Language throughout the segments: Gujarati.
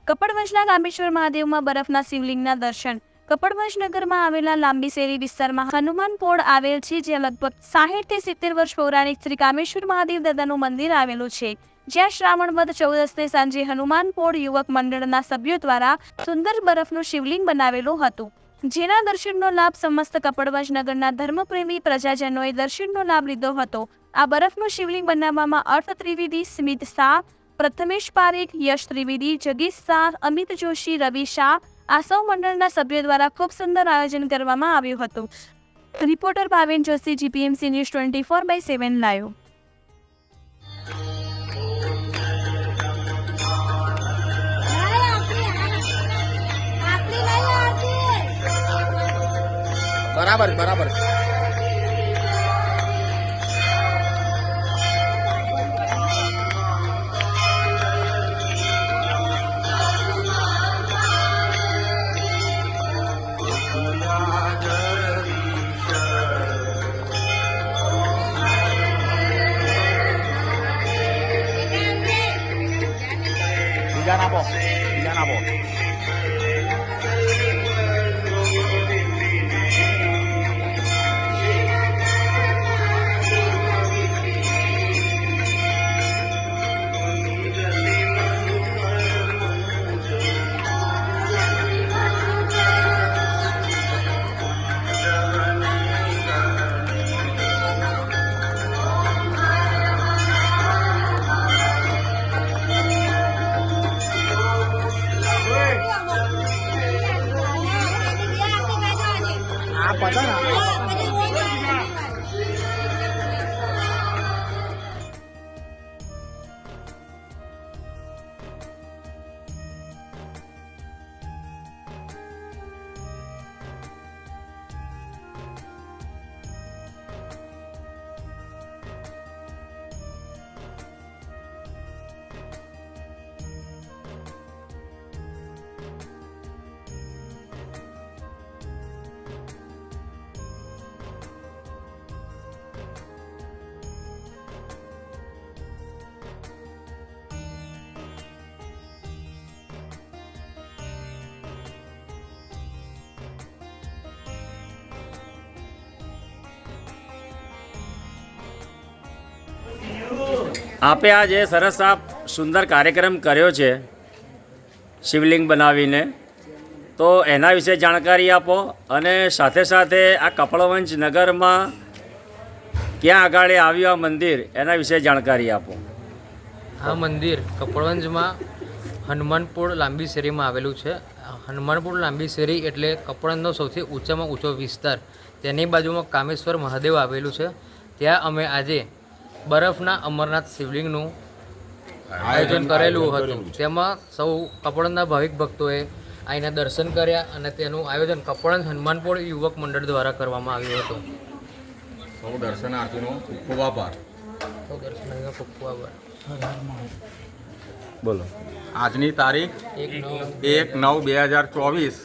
કપડવંજના રામેશ્વર મહાદેવમાં બરફના શિવલિંગના દર્શન। કપડવંજ નગરમાં આવેલા લાંબી શેરી વિસ્તારમાં હનુમાન પોળ આવેલ છે, જ્યાં લગભગ 60 થી 70 વર્ષ પૌરાણિક શ્રી કામેશ્વર મહાદેવ દાદાનું મંદિર આવેલું છે, જ્યાં શ્રાવણ વદ 14ને સાંજે હનુમાન પોળ યુવક મંડળના સભ્યો દ્વારા સુંદર બરફનું શિવલિંગ બનાવેલું હતું, જેના દર્શનનો લાભ સમસ્ત કપડવંજ નગરના ધર્મપ્રેમી પ્રજાજનોએ દર્શનનો લાભ લીધો હતો। આ બરફનું શિવલિંગ બનાવવામાં અર્થ ત્રિવેદી, સ્મિત શાહ, પ્રથમેશ પારેખ, યશ ત્રિવેદી, જગીશ શાહ, અમિત જોશી, રવિ શાહ આ સૌ મંડળના સભ્યો દ્વારા ખૂબ સુંદર આયોજન કરવામાં આવ્યું હતું। Reporter Bhaven Joshi, GPMC news 24/7 live. बराबर बराबर બીજા આપો पता ना આપે આ જે સરસ આ સુંદર કાર્યક્રમ કર્યો છે શિવલિંગ બનાવીને, તો એના વિશે જાણકારી આપો અને સાથે સાથે આ કપડવંજ નગરમાં ક્યાં આગળ આવ્યું આ મંદિર એના વિશે જાણકારી આપો। આ મંદિર કપડવંજમાં હનુમાનપોળ લાંબી શેરીમાં આવેલું છે। હનુમાનપોળ લાંબી શેરી એટલે કપડવંજનો સૌથી ઊંચામાં ઊંચો વિસ્તાર, તેની બાજુમાં કામેશ્વર મહાદેવ આવેલું છે। ત્યાં અમે આજે બરફના અમરનાથ શિવલિંગનું આયોજન કરેલું હતું, તેમાં સૌ કપડવંજના ભાવિક ભક્તોએ આવીને દર્શન કર્યા અને તેનું આયોજન કપડવંજ હનુમાનપોળ યુવક મંડળ દ્વારા કરવામાં આવ્યું હતું। સૌ દર્શનાર્થીનો ખૂબ આભાર। સૌ દર્શનાર્થીનો ખૂબ ખૂબ આભાર। બોલો। આજની તારીખ 1/9/2024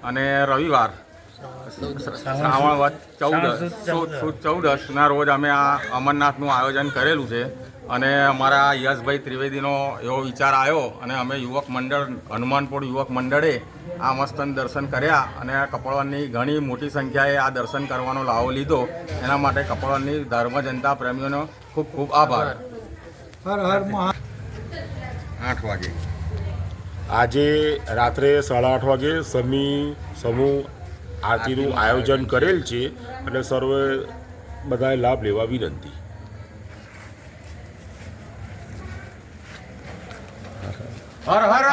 અને રવિવાર શ્રાવણ વદ 14 રોજ અમે આ અમરનાથનું આયોજન કરેલું છે અને અમારા યશભાઈ ત્રિવેદીનો એવો વિચાર આવ્યો અને અમે યુવક મંડળ હનુમાનપોળ યુવક મંડળે આ મસ્ત દર્શન કર્યા અને કપડવંજની ઘણી મોટી સંખ્યાએ આ દર્શન કરવાનો લાવો લીધો। એના માટે કપડવંજની ધર્મ જનતા પ્રેમીઓનો ખૂબ ખૂબ આભાર। હર હર મહા 8 વાગે આજે રાત્રે 8:30 વાગે સમૂહ આરતીનું આયોજન કરેલ છે અને સર્વે બધાએ લાભ લેવા વિનંતી। હર હર